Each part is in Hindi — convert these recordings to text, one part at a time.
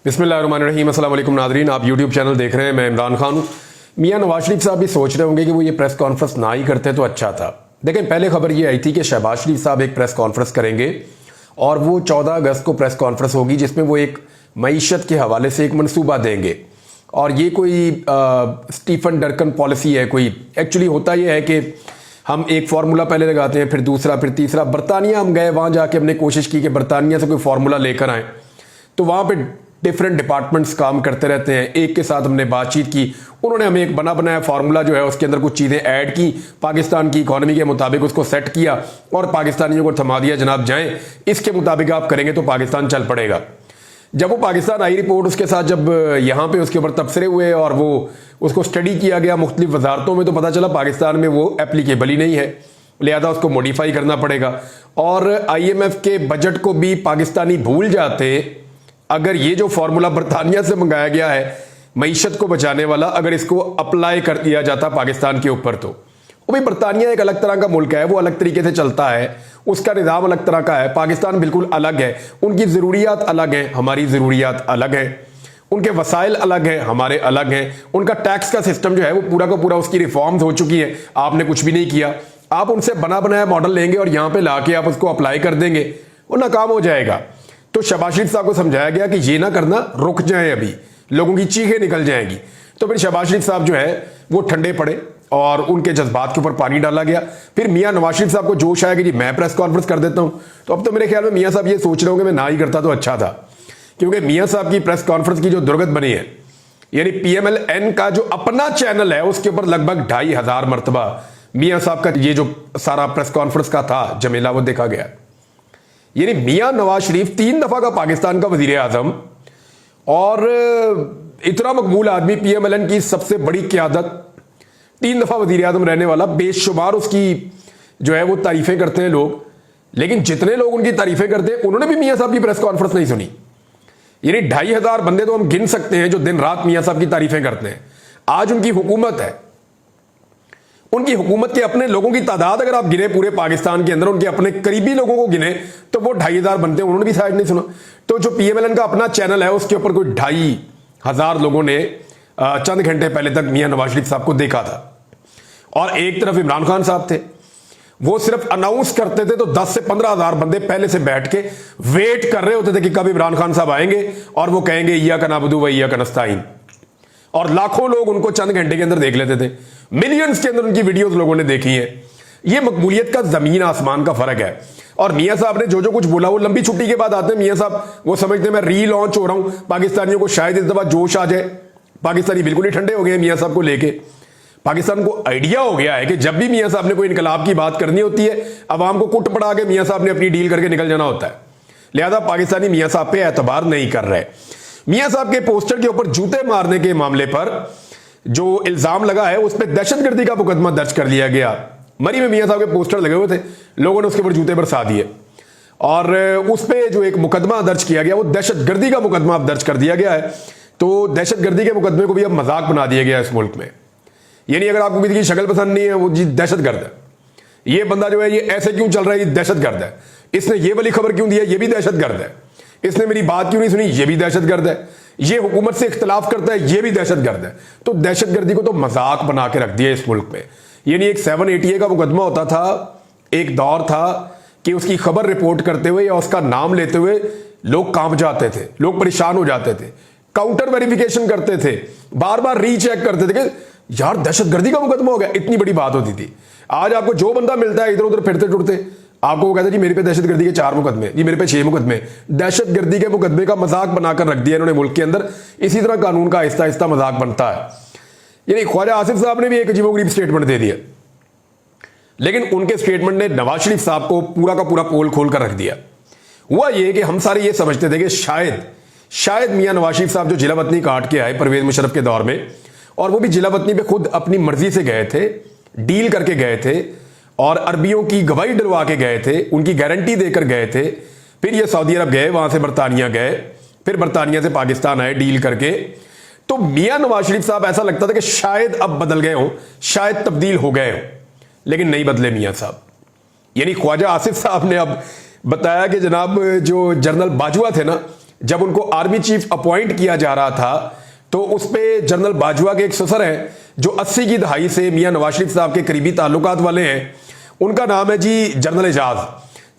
बिस्मिल्लाहिर्रहमानिर्रहीम। अस्सलाम वालेकुम नाज़रीन, आप यूट्यूब चैनल देख रहे हैं, मैं इमरान खान हूँ। मियां नवाज शरीफ साहब भी सोच रहे होंगे कि वो ये प्रेस कॉन्फ्रेंस ना ही करते तो अच्छा था। देखें, पहले खबर ये आई थी कि शहबाज शरीफ साहब एक प्रेस कॉन्फ्रेंस करेंगे और वो 14 अगस्त को प्रेस कॉन्फ्रेंस होगी जिसमें वो एक मईशत के हवाले से एक मनसूबा देंगे। और ये कोई स्टीफन डर्कन पॉलिसी है कोई। एक्चुअली होता यह है कि हम एक फार्मूला पहले लगाते हैं, फिर दूसरा, फिर तीसरा। बरतानिया हम गए, वहाँ जाके हमने कोशिश की कि बरतानिया से कोई फार्मूला लेकर आए, तो वहाँ पे डिफरेंट डिपार्टमेंट्स काम करते रहते हैं। एक के साथ हमने बातचीत की, उन्होंने हमें एक बना बनाया फार्मूला जो है उसके अंदर कुछ चीज़ें ऐड की, पाकिस्तान की इकॉनमी के मुताबिक उसको सेट किया और पाकिस्तानियों को थमा दिया, जनाब जाएं, इसके मुताबिक आप करेंगे तो पाकिस्तान चल पड़ेगा। जब वो पाकिस्तान आई रिपोर्ट, उसके साथ जब यहाँ पे उसके ऊपर तबसरे हुए और वो उसको स्टडी किया गया मुख्तलिफ वजारतों में, तो पता चला पाकिस्तान में वो एप्लीकेबल ही नहीं है, लिहाजा उसको मॉडिफाई करना पड़ेगा। और IMF के बजट को भी पाकिस्तानी भूल जाते अगर ये जो फार्मूला बरतानिया से मंगाया गया है मईशत को बचाने वाला, अगर इसको अप्लाई कर दिया जाता पाकिस्तान के ऊपर। तो वो भी बरतानिया एक अलग तरह का मुल्क है, वो अलग तरीके से चलता है, उसका निज़ाम अलग तरह का है। पाकिस्तान बिल्कुल अलग है, उनकी ज़रूरियात अलग हैं, हमारी ज़रूरियात अलग हैं, उनके वसाइल अलग हैं, हमारे अलग हैं। उनका टैक्स का सिस्टम जो है वो पूरा का पूरा उसकी रिफॉर्म्स हो चुकी है, आपने कुछ भी नहीं किया। आप उनसे बना बनाया मॉडल लेंगे और यहाँ पे लाके आप उसको अप्लाई कर देंगे, वो नाकाम हो जाएगा। तो शहबाज शरीफ साहब को समझाया गया कि ये ना करना, रुक जाएं, अभी लोगों की चीखें निकल जाएंगी। तो फिर शहबाज शरीफ साहब जो है वो ठंडे पड़े और उनके जज्बात के ऊपर पानी डाला गया। फिर मियां नवाज शरीफ साहब को जोश आया कि जी मैं प्रेस कॉन्फ्रेंस कर देता हूं। तो अब तो मेरे ख्याल में मियां साहब ये सोच रहे होंगे मैं ना ही करता तो अच्छा था, क्योंकि मियां साहब की प्रेस कॉन्फ्रेंस की जो दुर्गत बनी है, यानी PMLN का जो अपना चैनल है उसके ऊपर लगभग 2500 मरतबा मियां साहब का ये जो सारा प्रेस कॉन्फ्रेंस का था जमेला वो देखा गया। यानी मियां नवाज शरीफ 3 दफा का पाकिस्तान का वजीर आजम और इतना मकबूल आदमी, PMLN की सबसे बड़ी क्यादत, 3 दफा वजीर आजम रहने वाला, बेशुमार उसकी जो है वो तारीफें करते हैं लोग। लेकिन जितने लोग उनकी तारीफें करते हैं उन्होंने भी मियां साहब की प्रेस कॉन्फ्रेंस नहीं सुनी। यानी 2500 बंदे तो हम गिन सकते हैं जो दिन रात मियां साहब की तारीफें करते हैं। आज उनकी हुकूमत है, उनकी हुकूमत के अपने लोगों की तादाद अगर आप गिने पूरे पाकिस्तान के अंदर, उनके अपने करीबी लोगों को गिने तो वो 2500 बनते हैं, उन्होंने भी शायद नहीं सुना। तो जो PMLN का अपना चैनल है उसके ऊपर कोई 2500 लोगों ने चंद घंटे पहले तक मियां नवाज शरीफ साहब को देखा था। और एक तरफ इमरान खान साहब थे, वो सिर्फ अनाउंस करते थे तो 10 से 15,000 बंदे पहले से बैठ के वेट कर रहे होते थे कि कब इमरान खान साहब आएंगे और वो कहेंगे इय्याका नअबुदु व इय्याका नस्तईन। और लाखों लोग उनको चंद घंटे के अंदर देख लेते थे, मिलियंस के अंदर उनकी वीडियोस लोगों ने देखी है। ये मकबूलियत का जमीन आसमान का फर्क है। और मियां साहब ने जो जो कुछ बोला, वो लंबी छुट्टी के बाद आते हैं मियां साहब, वो समझते हैं मैं रीलॉन्च हो रहा हूं, पाकिस्तानियों को शायद इस दफा जोश आ जाए। पाकिस्तानी बिल्कुल ही ठंडे हो गए मियां साहब को लेके। पाकिस्तान को आइडिया हो गया है कि जब भी मियां साहब ने कोई इनकलाब की बात करनी होती है, अवाम को कुट पड़ा के मियां साहब ने अपनी डील करके निकल जाना होता है। लिहाजा पाकिस्तानी मियां साहब पे एतबार नहीं कर रहे। मियां साहब के पोस्टर के ऊपर जूते मारने के मामले पर जो इल्जाम लगा है उस पर दहशतगर्दी का मुकदमा दर्ज कर लिया गया। मरी में मियां साहब के पोस्टर लगे हुए थे, लोगों ने उसके ऊपर जूते बरसा दिए और उस पर जो एक मुकदमा दर्ज किया गया वो दहशतगर्दी का मुकदमा अब दर्ज कर दिया गया है। तो दहशतगर्दी के मुकदमे को भी अब मजाक बना दिया गया इस मुल्क में। यानी अगर आपको किसी की शक्ल पसंद नहीं है, वो जी दहशतगर्द है, ये बंदा जो है ये ऐसे क्यों चल रहा है, ये दहशतगर्द है, इसने ये वाली खबर क्यों दी है, ये भी दहशतगर्द है, इसने मेरी बात क्यों नहीं सुनी, ये भी दहशतगर्द है, ये हुकूमत से इख्तलाफ करता है, ये भी दहशतगर्द है। तो दहशतगर्दी को तो मजाक बना के रख दिया इस मुल्क में। यानी एक 780A का मुकदमा होता था, एक दौर था कि उसकी खबर रिपोर्ट करते हुए या उसका नाम लेते हुए लोग कांप जाते थे, लोग परेशान हो जाते थे, काउंटर वेरिफिकेशन करते थे, बार बार रीचेक करते थे कि यार दहशतगर्दी का मुकदमा हो गया, इतनी बड़ी बात होती थी। आज आपको जो बंदा मिलता है इधर उधर फिरते टुरते, आपको वो कहता है जी मेरे पे दहशतगर्दी के 4 मुकदमे, जी मेरे पे 6 मुकदमे। दहशतगर्दी के मुकदमे का मजाक बनाकर रख दिया इन्होंने मुल्क के अंदर। इसी तरह कानून का आहिस्ता आहिस्ता मजाक बनता है। यानी ख्वाजा आसिफ साहब ने भी एक अजीबोगरीब स्टेटमेंट दे दिया, लेकिन उनके स्टेटमेंट ने नवाज शरीफ साहब को पूरा का पूरा पोल खोल कर रख दिया। हुआ ये कि हम सारे ये समझते थे कि शायद मियां नवाज शरीफ साहब जो जिला वतनी काट के आए परवेज मुशर्रफ के दौर में, और वो भी जिला वतनी पे खुद अपनी मर्जी से गए थे, डील करके गए थे और अरबियों की गवाही डलवा के गए थे, उनकी गारंटी देकर गए थे। फिर ये सऊदी अरब गए, वहां से बरतानिया गए, फिर बरतानिया से पाकिस्तान आए डील करके। तो मियां नवाज शरीफ साहब ऐसा लगता था कि शायद अब बदल गए हों, शायद तब्दील हो गए हों, लेकिन नहीं बदले मियां साहब। यानी ख्वाजा आसिफ साहब ने अब बताया कि जनाब जो जनरल बाजवा थे ना, जब उनको आर्मी चीफ अपॉइंट किया जा रहा था तो उस पे जनरल बाजवा के एक ससुर हैं जो 80 की दहाई से मियां नवाज शरीफ साहब के करीबी ताल्लुकात वाले हैं, उनका नाम है जी जनरल एजाज।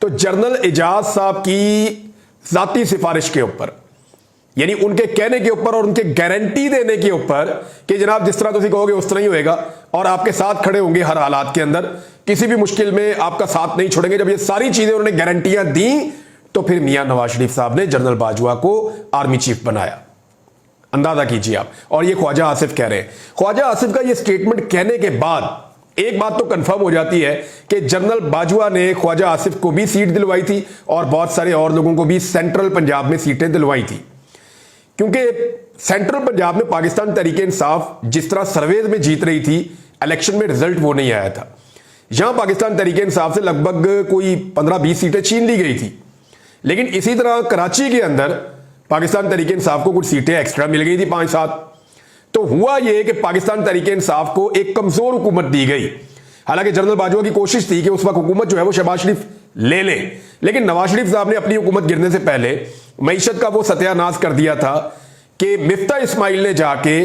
तो जनरल एजाज साहब की जाती सिफारिश के ऊपर, यानी उनके कहने के ऊपर और उनके गारंटी देने के ऊपर कि जनाब जिस तरह तुम कहोगे उस तरह ही होएगा और आपके साथ खड़े होंगे हर हालात के अंदर, किसी भी मुश्किल में आपका साथ नहीं छोड़ेंगे, जब ये सारी चीजें उन्होंने गारंटियां दी तो फिर मियां नवाज शरीफ साहब ने जनरल बाजवा को आर्मी चीफ बनाया। अंदाजा कीजिए आप। और ये ख्वाजा आसिफ कह रहे हैं। ख्वाजा आसिफ का ये स्टेटमेंट कहने के बाद एक बात तो कंफर्म हो जाती है कि जनरल बाजवा ने ख्वाजा आसिफ को भी सीट दिलवाई थी और बहुत सारे और लोगों को भी सेंट्रल पंजाब में सीटें दिलवाई थी, क्योंकि सेंट्रल पंजाब में पाकिस्तान तहरीक इंसाफ जिस तरह सर्वे में जीत रही थी, इलेक्शन में रिजल्ट वो नहीं आया था। यहां पाकिस्तान तहरीक इंसाफ से लगभग कोई 15-20 सीटें छीन ली गई थी, लेकिन इसी तरह कराची के अंदर पाकिस्तान तहरीक इंसाफ को कुछ सीटें एक्स्ट्रा मिल गई थी 5-7। तो हुआ यह कि पाकिस्तान तहरीक इंसाफ को एक कमजोर हुकूमत दी गई। हालांकि जनरल बाजवा की कोशिश थी कि उस वक्त हुकूमत जो है वो शहबाज शरीफ ले ले, लेकिन नवाज शरीफ साहब ने अपनी हुकूमत गिरने से पहले मईशत का वो सत्यानाश कर दिया था कि मिफ्ता इस्माइल ने जाके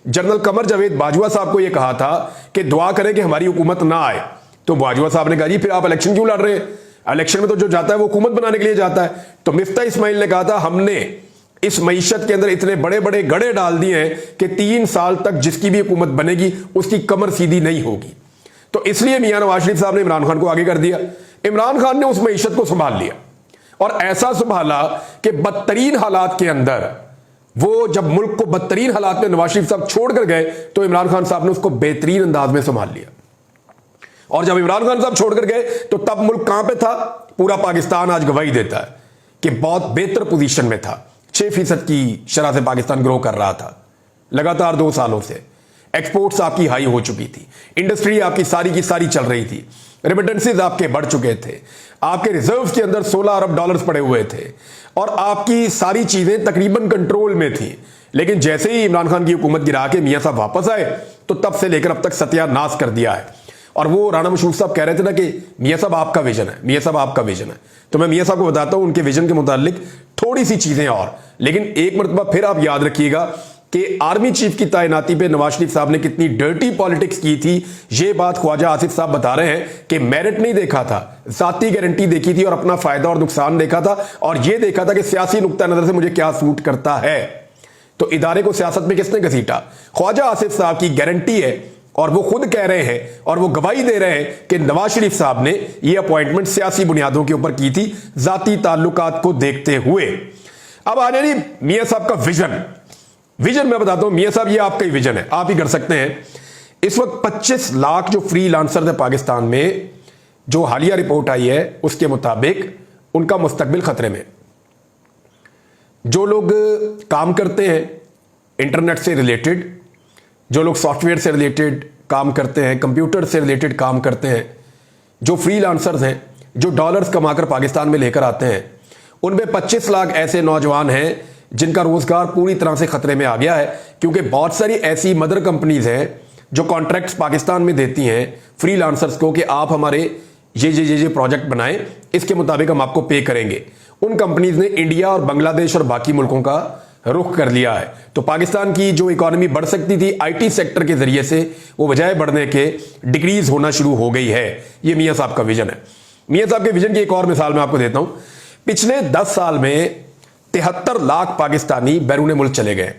जनरल कमर जावेद बाजवा साहब को यह कहा था कि दुआ करें कि हमारी हुकूमत ना आए। तो बाजवा साहब ने कहा जी फिर आप इलेक्शन क्यों लड़ रहे हैं, इलेक्शन में तो जो जाता है वो हुकूमत बनाने के लिए जाता है। तो मिफ्ता इस्माइल ने कहा था हमने इस मईशत के अंदर इतने बड़े बड़े गड़े डाल दिए हैं कि 3 साल तक जिसकी भी हुकूमत बनेगी उसकी कमर सीधी नहीं होगी। तो इसलिए मियां नवाज शरीफ साहब ने इमरान खान को आगे कर दिया। इमरान खान ने उस मईशत को संभाल लिया और ऐसा संभाला कि बदतरीन हालात के अंदर, वो जब मुल्क को बदतरीन हालात में नवाज शरीफ साहब छोड़कर गए तो इमरान खान साहब ने उसको बेहतरीन अंदाज में संभाल लिया। और जब इमरान खान साहब छोड़कर गए तो तब मुल्क कहां पे था? पूरा पाकिस्तान आज गवाही देता है कि बहुत बेहतर पोजीशन में था। 6% की शरह से पाकिस्तान ग्रो कर रहा था लगातार 2 सालों से। एक्सपोर्ट्स आपकी हाई हो चुकी थी, इंडस्ट्री आपकी सारी की सारी चल रही थी, रेमिटेंसेज आपके बढ़ चुके थे, आपके रिजर्व्स के अंदर 16 अरब डॉलर्स पड़े हुए थे और आपकी सारी चीजें तकरीबन कंट्रोल में थी। लेकिन जैसे ही इमरान खान की हुकूमत गिरा के मियां साहब वापस आए तो तब से लेकर अब तक सत्यानाश कर दिया है। और वो राना मशरूफ साहब कह रहे थे ना कि मियां साहब आपका विजन है, मियां साहब आपका विजन है। तो मैं मियां साहब को बताता हूं उनके विजन के मुतालिक थोड़ी सी चीजें और, लेकिन एक मरतबा फिर आप याद रखिएगा कि आर्मी चीफ की तैनाती पे नवाज शरीफ साहब ने कितनी डर्टी पॉलिटिक्स की थी। ये बात ख्वाजा आसिफ साहब बता रहे हैं कि मेरिट नहीं देखा था, जाती गारंटी देखी थी और अपना फायदा और नुकसान देखा था और यह देखा था कि सियासी नुक्ता नजर से मुझे क्या सूट करता है। तो इदारे को सियासत में किसने घसीटा? ख्वाजा आसिफ साहब की गारंटी है और वो खुद कह रहे हैं और वो गवाही दे रहे हैं कि नवाज शरीफ साहब ने ये अपॉइंटमेंट सियासी बुनियादों के ऊपर की थी, जाती ताल्लुकात को देखते हुए। अब आ जाए मियां साहब का विजन मैं बताता हूं। मियां साहब ये आपका ही विजन है, आप ही कर सकते हैं। इस वक्त 25 लाख जो फ्री लांसर थे पाकिस्तान में, जो हालिया रिपोर्ट आई है उसके मुताबिक उनका मुस्तकबिल खतरे में। जो लोग काम करते हैं इंटरनेट से रिलेटेड, जो लोग सॉफ्टवेयर से रिलेटेड काम करते हैं, कंप्यूटर से रिलेटेड काम करते हैं, जो फ्रीलांसर्स हैं, जो डॉलर्स कमाकर पाकिस्तान में लेकर आते हैं, उनमें 25 लाख ऐसे नौजवान हैं जिनका रोजगार पूरी तरह से खतरे में आ गया है। क्योंकि बहुत सारी ऐसी मदर कंपनीज हैं जो कॉन्ट्रैक्ट्स पाकिस्तान में देती हैं फ्रीलांसर्स को कि आप हमारे ये प्रोजेक्ट बनाएं, इसके मुताबिक हम आपको पे करेंगे। उन कंपनीज ने इंडिया और बांग्लादेश और बाकी मुल्कों का रुख कर लिया है। तो पाकिस्तान की जो इकोनॉमी बढ़ सकती थी आईटी सेक्टर के जरिए से, वो बजाय बढ़ने के डिक्रीज होना शुरू हो गई है। ये मियां साहब का विजन है। मियां साहब के विजन की एक और मिसाल मैं आपको देता हूं। पिछले 10 साल में 73 लाख पाकिस्तानी बैरून मुल्क चले गए,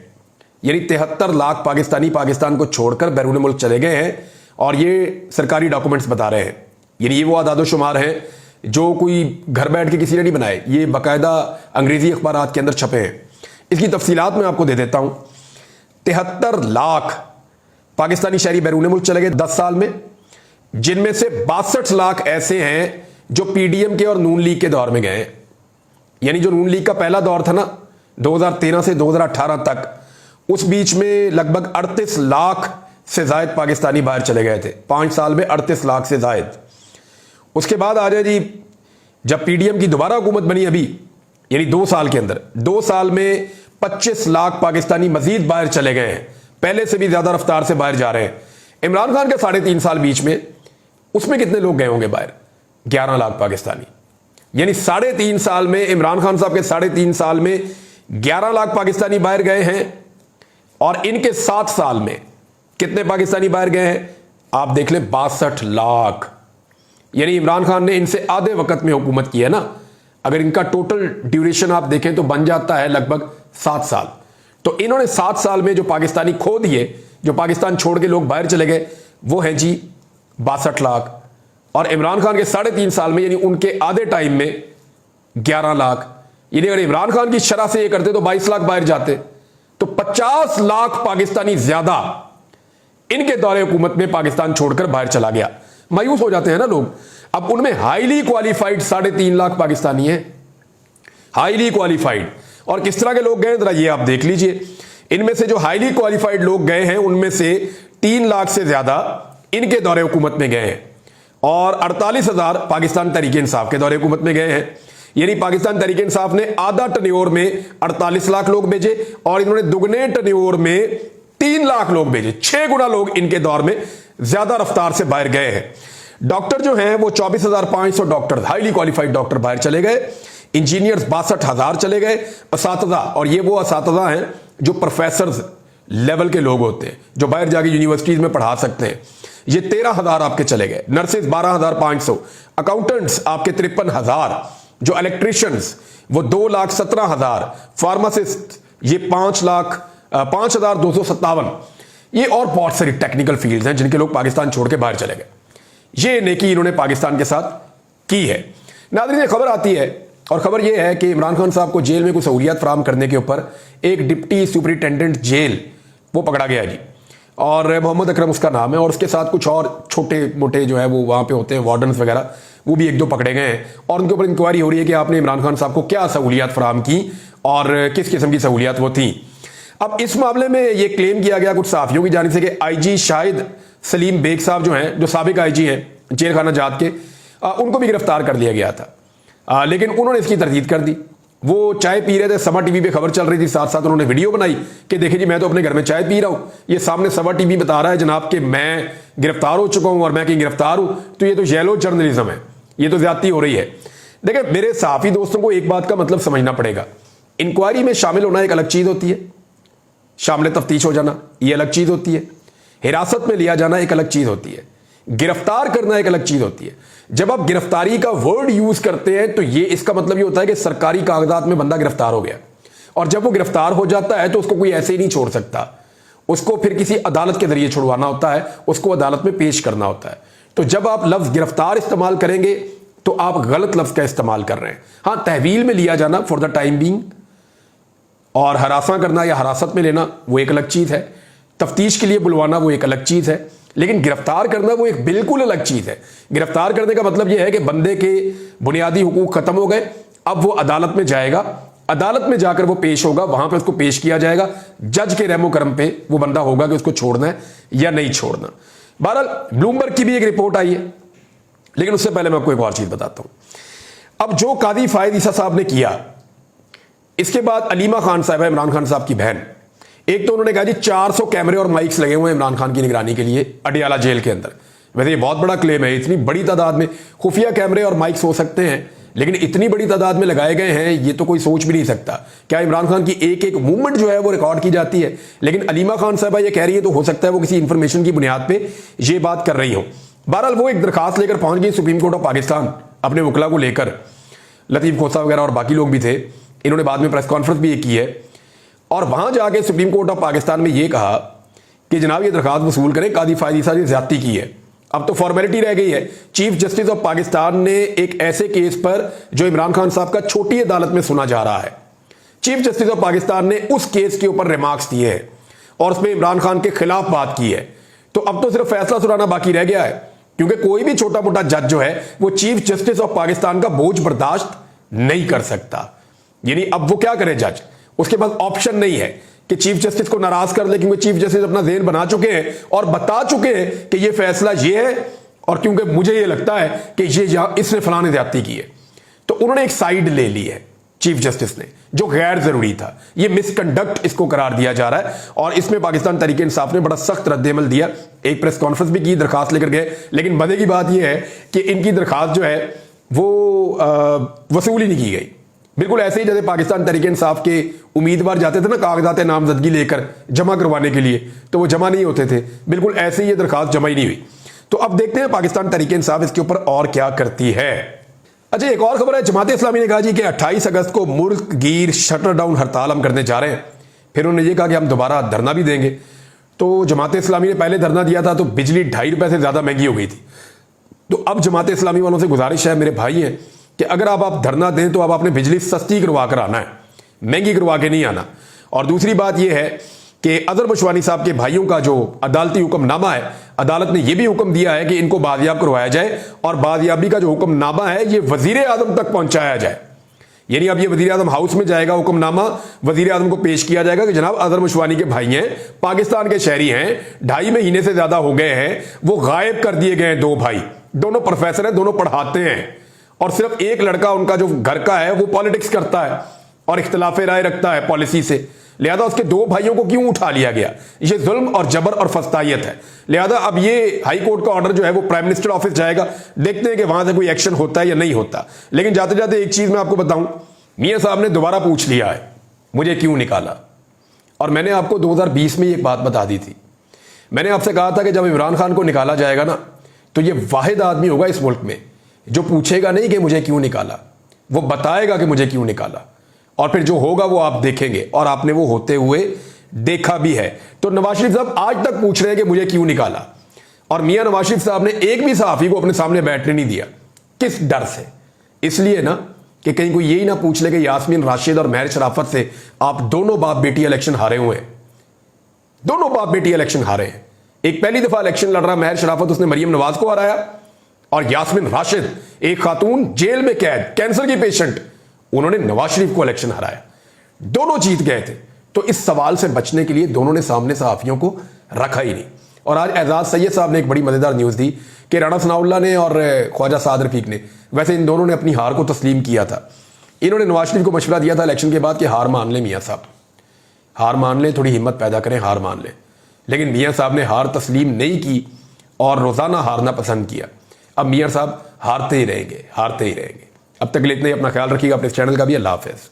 यानी 73 लाख पाकिस्तानी पाकिस्तान को छोड़कर बैरून मुल्क चले गए हैं। और ये सरकारी डॉक्यूमेंट्स बता रहे हैं, यानी ये वो आदादोशुमार हैं जो कोई घर बैठ के किसी ने नहीं बनाए, ये बाकायदा अंग्रेजी अखबारात के अंदर छपे हैं। इसकी तफसीलात मैं आपको दे देता हूं। 73 लाख पाकिस्तानी शहरी बैरून मुल्क चले गए 10 साल में, जिनमें से 62 लाख ऐसे हैं जो पीडीएम के और नून लीग के दौर में गए। यानी जो नून लीग का पहला दौर था ना 2013 से 2018 तक, उस बीच में लगभग 38 लाख से जायद पाकिस्तानी बाहर चले गए थे। 5 साल में 38 लाख से जायद। उसके बाद आ जाए जी, जब पीडीएम की दोबारा हुकूमत बनी अभी, यानी 2 साल के अंदर, 2 साल में 25 लाख पाकिस्तानी मजीद बाहर चले गए हैं, पहले से भी ज्यादा रफ्तार से बाहर जा रहे हैं। इमरान खान के 3.5 साल बीच में, उसमें कितने लोग गए होंगे बाहर? 11 लाख पाकिस्तानी। यानी 3.5 साल में, इमरान खान साहब के 3.5 साल में 11 लाख पाकिस्तानी बाहर गए हैं और इनके 7 साल में कितने पाकिस्तानी बाहर गए हैं आप देख लें, 62 लाख। यानी इमरान खान ने इनसे आधे वक्त में हुकूमत की है ना। अगर इनका टोटल ड्यूरेशन आप देखें तो बन जाता है लगभग 7 साल। तो इन्होंने 7 साल में जो पाकिस्तानी खो दिए, जो पाकिस्तान छोड़ के लोग बाहर चले गए, वो हैं जी 62 लाख। और इमरान खान के 3.5 साल में यानी उनके आधे टाइम में 11 लाख। यानी अगर इमरान खान की शरह से ये करते तो 22 लाख बाहर जाते, तो 50 लाख पाकिस्तानी ज्यादा इनके दौरे हुकूमत में पाकिस्तान छोड़कर बाहर चला गया। मायूस हो जाते हैं ना लोग। अब उनमें हाईली क्वालिफाइड 3.5 लाख पाकिस्तानी हैं, हाईली क्वालिफाइड। और किस तरह के लोग गए जरा ये आप देख लीजिए। इनमें से जो हाईली क्वालिफाइड लोग गए हैं उनमें से 3 लाख से ज्यादा इनके दौरे हुकूमत में गए हैं और 48,000 पाकिस्तान तहरीक इंसाफ के दौरे हुकूमत में गए हैं। यानी पाकिस्तान तहरीक इंसाफ ने आधा टन्योर में 48 लाख लोग भेजे और इन्होंने दुगने टन्योर में 3 लाख लोग भेजे। 6 गुना लोग इनके दौर में ज्यादा रफ्तार से बाहर गए हैं। डॉक्टर जो हैं वो 24,500 डॉक्टर, हाईली क्वालिफाइड डॉक्टर बाहर चले गए। इंजीनियर्स 62,000 चले गए। असातिज़ा, और ये वो असातिज़ा हैं जो प्रोफेसर लेवल के लोग होते हैं, जो बाहर जाके यूनिवर्सिटीज में पढ़ा सकते हैं, ये 13,000 आपके चले गए। नर्सेज 12,500, अकाउंटेंट्स आपके 53,000, जो इलेक्ट्रिशियंस वो 2,17,000, फार्मासिस्ट ये 5,257। ये और बहुत सारी टेक्निकल फील्ड्स हैं जिनके लोग पाकिस्तान छोड़ के बाहर चले गए। ये नेकी इन्होंने पाकिस्तान के साथ की है। नाज़रीन, खबर आती है और खबर यह है कि इमरान खान साहब को जेल में कुछ सहूलियत फराहम करने के ऊपर एक डिप्टी सुपरिटेंडेंट जेल वो पकड़ा गया जी, और मोहम्मद अकरम उसका नाम है। और उसके साथ कुछ और छोटे मोटे जो है वो वहाँ पे होते हैं वार्डन्स वगैरह, वो भी 1-2 पकड़े गए हैं और उनके ऊपर इंक्वायरी हो रही है कि आपने इमरान खान साहब को क्या सहूलियत फराहम की और किस किस्म की सहूलियत वो थी। अब इस मामले में ये क्लेम किया गया कुछ सहाफ़ियों की जानिब से कि IG शाहिद सलीम बेग साहब जो हैं, जो साबिक IG हैं जेल खाना जात के, उनको भी गिरफ्तार कर लिया गया था। लेकिन उन्होंने इसकी तरदीद कर दी। वो चाय पी रहे थे, समा टीवी पे खबर चल रही थी, साथ साथ उन्होंने वीडियो बनाई कि देखिए जी मैं तो अपने घर में चाय पी रहा हूँ, ये सामने समा टीवी बता रहा है जनाब कि मैं गिरफ्तार हो चुका हूँ और मैं कहीं गिरफ्तार हूँ। तो ये तो येलो जर्नलिज्म है, ये तो ज्यादती हो रही है। देखिए मेरे सहाफ़ी दोस्तों को एक बात का मतलब समझना पड़ेगा। इंक्वायरी में शामिल होना एक अलग चीज़ होती है, शामिल तफ्तीश हो जाना ये अलग चीज़ होती है, हिरासत में लिया जाना एक अलग चीज़ होती है, गिरफ्तार करना एक अलग चीज़ होती है। जब आप गिरफ्तारी का वर्ड यूज करते हैं तो ये इसका मतलब ये होता है कि सरकारी कागजात में बंदा गिरफ्तार हो गया, और जब वो गिरफ्तार हो जाता है तो उसको कोई ऐसे ही नहीं छोड़ सकता, उसको फिर किसी अदालत के जरिए छुड़वाना होता है, उसको अदालत में पेश करना होता है। तो जब आप लफ्ज गिरफ्तार इस्तेमाल करेंगे तो आप गलत लफ्ज का इस्तेमाल कर रहे हैं। हाँ, तहवील में लिया जाना फॉर द टाइम बीइंग और हरासा करना या हिरासत में लेना वो एक अलग चीज है, तफ्तीश के लिए बुलवाना वो एक अलग चीज है, लेकिन गिरफ्तार करना वो एक बिल्कुल अलग चीज है। गिरफ्तार करने का मतलब यह है कि बंदे के बुनियादी हुकूक खत्म हो गए, अब वो अदालत में जाएगा, अदालत में जाकर वो पेश होगा, वहां पे उसको पेश किया जाएगा, जज के रहमो करम पे वो बंदा होगा कि उसको छोड़ना है या नहीं छोड़ना। बहरहाल ब्लूमबर्ग की भी एक रिपोर्ट आई है, लेकिन उससे पहले मैं आपको एक और चीज बताता हूं। अब जो कादी फायद ईसा साहब ने किया, इसके बाद अलीमा खान साहब है इमरान खान साहब की बहन, एक तो उन्होंने कहा जी 400 कैमरे और माइक्स लगे हुए हैं इमरान खान की निगरानी के लिए अडियाला जेल के अंदर। वैसे ये बहुत बड़ा क्लेम है, इतनी बड़ी तादाद में खुफिया कैमरे और माइक्स हो सकते हैं, लेकिन इतनी बड़ी तादाद में लगाए गए हैं ये तो कोई सोच भी नहीं सकता। क्या इमरान खान की एक एक मूवमेंट जो है वो रिकॉर्ड की जाती है? लेकिन अलीमा खान साहबा ये कह रही है तो हो सकता है वो किसी इंफॉर्मेशन की बुनियाद पर ये बात कर रही हो। बहरहाल वो एक दरखास्त लेकर पहुंच गई सुप्रीम कोर्ट ऑफ पाकिस्तान अपने वकला को लेकर, लतीफ खोसा वगैरह और बाकी लोग भी थे, इन्होंने बाद में प्रेस कॉन्फ्रेंस भी की है और वहां जाके सुप्रीम कोर्ट ऑफ पाकिस्तान में यह कहा कि जनाब ये दरखास्त वसूल करें, कादी फायद ईसा ने ज्यादती की है। अब तो फॉर्मेलिटी रह गई है। चीफ जस्टिस ऑफ पाकिस्तान ने एक ऐसे केस पर जो इमरान खान साहब का छोटी अदालत में सुना जा रहा है, चीफ जस्टिस ऑफ पाकिस्तान ने उस केस के ऊपर रिमार्क्स दिए हैं और उसमें इमरान खान के खिलाफ बात की है। तो अब तो सिर्फ फैसला सुनाना बाकी रह गया है, क्योंकि कोई भी छोटा मोटा जज जो है वो चीफ जस्टिस ऑफ पाकिस्तान का बोझ बर्दाश्त नहीं कर सकता। यानी अब वो क्या करे जज, उसके पास ऑप्शन नहीं है कि चीफ जस्टिस को नाराज कर ले, क्योंकि चीफ जस्टिस अपना ज़हन बना चुके हैं और बता चुके हैं कि ये फैसला ये है और क्योंकि मुझे ये लगता है कि ये इसने फलां ने ज्यादती की है, तो उन्होंने एक साइड ले ली है चीफ जस्टिस ने, जो गैर जरूरी था। ये मिसकंडक्ट इसको करार दिया जा रहा है और इसमें पाकिस्तान तहरीक इंसाफ ने बड़ा सख्त रद्देमल दिया। एक प्रेस कॉन्फ्रेंस भी की, दरखास्त लेकर गए, लेकिन मजे की बात यह है कि इनकी दरखास्त जो है वो वसूल ही नहीं की गई। बिल्कुल ऐसे ही जैसे पाकिस्तान तहरीक इंसाफ के उम्मीदवार जाते थे ना कागजात नामजदगी लेकर जमा करवाने के लिए, तो वो जमा नहीं होते थे, बिल्कुल ऐसे ही ये दरखास्त जमा ही नहीं हुई। तो अब देखते हैं पाकिस्तान तहरीक इंसाफ इसके ऊपर और क्या करती है। अच्छा, एक और खबर है, जमात इस्लामी ने कहा जी कि 28 अगस्त को मुल्क गिर शटर डाउन हड़ताल हम करने जा रहे हैं। फिर उन्होंने ये कहा कि हम दोबारा धरना भी देंगे। तो जमात इस्लामी ने पहले धरना दिया था तो बिजली 2.5 रुपए से ज्यादा महंगी हो गई थी। तो अब जमात इस्लामी वालों से गुजारिश है, मेरे भाई हैं, कि अगर आप धरना दें तो अब आपने बिजली सस्ती करवा कर आना है, महंगी करवा के नहीं आना। और दूसरी बात यह है कि अजहर बुशवानी साहब के भाइयों का जो अदालती हुक्मनामा है, अदालत ने यह भी हुक्म दिया है कि इनको बाजियाब करवाया जाए और बाजियाबी का जो हुक्मनामा है ये वजीर आजम तक पहुंचाया जाए। यानी अब ये वजीर आजम हाउस में जाएगा, हुक्मनामा वजीर आजम को पेश किया जाएगा कि जनाब अजहर बुशवानी के भाई हैं, पाकिस्तान के शहरी हैं, 2.5 महीने से ज्यादा हो गए हैं, वो गायब कर दिए गए हैं। 2 भाई, दोनों प्रोफेसर हैं, दोनों पढ़ाते हैं, और सिर्फ एक लड़का उनका जो घर का है वो पॉलिटिक्स करता है और इख्तिलाफ राय रखता है पॉलिसी से। लिहाजा उसके 2 भाइयों को क्यों उठा लिया गया? ये जुल्म और जबर और फस्तायत है। लिहाजा अब ये हाई कोर्ट का ऑर्डर जो है वो प्राइम मिनिस्टर ऑफिस जाएगा, देखते हैं कि वहां से कोई एक्शन होता है या नहीं होता। लेकिन जाते जाते एक चीज मैं आपको बताऊं, मियां साहब ने दोबारा पूछ लिया है मुझे क्यों निकाला। और मैंने आपको 2020 में एक बात बता दी थी। मैंने आपसे कहा था कि जब इमरान खान को निकाला जाएगा ना, तो ये वाहिद आदमी होगा इस मुल्क में जो पूछेगा नहीं कि मुझे क्यों निकाला, वो बताएगा कि मुझे क्यों निकाला। और फिर जो होगा वो आप देखेंगे, और आपने वो होते हुए देखा भी है। तो नवाज शरीफ साहब आज तक पूछ रहे हैं कि मुझे क्यों निकाला, और मियां नवाज शरीफ साहब ने एक भी सहाफी को अपने सामने बैठने नहीं दिया। किस डर से? इसलिए ना कि कहीं कोई यही ना पूछ ले कि यास्मीन राशिद और महर शराफत से आप दोनों बाप बेटी इलेक्शन हारे हुए हैं। दोनों बाप बेटी इलेक्शन हारे हैं। एक पहली दफा इलेक्शन लड़ रहा महर शराफत, उसने मरियम नवाज को हराया, और यास्मीन राशिद एक खातून जेल में कैद, कैंसर की पेशेंट, उन्होंने नवाज शरीफ को इलेक्शन हराया। दोनों जीत गए थे। तो इस सवाल से बचने के लिए दोनों ने सामने सहाफियों को रखा ही नहीं। और आज एजाज सैयद साहब ने एक बड़ी मजेदार न्यूज दी कि राणा सनाउल्लाह ने और ख्वाजा साद रफीक ने, वैसे इन दोनों ने अपनी हार को तस्लीम किया था। इन्होंने नवाज शरीफ को मशवरा दिया था इलेक्शन के बाद कि हार मान लें मियाँ साहब, हार मान लें, थोड़ी हिम्मत पैदा करें, हार मान लें। लेकिन मियाँ साहब ने हार तस्लीम नहीं की और रोजाना हारना पसंद किया। अब मियाँ साहब हारते ही रहेंगे, हारते ही रहेंगे। अब तक के लिए इतना ही। अपना ख्याल रखिएगा, अपने चैनल का भी। अल्लाह हाफिज़।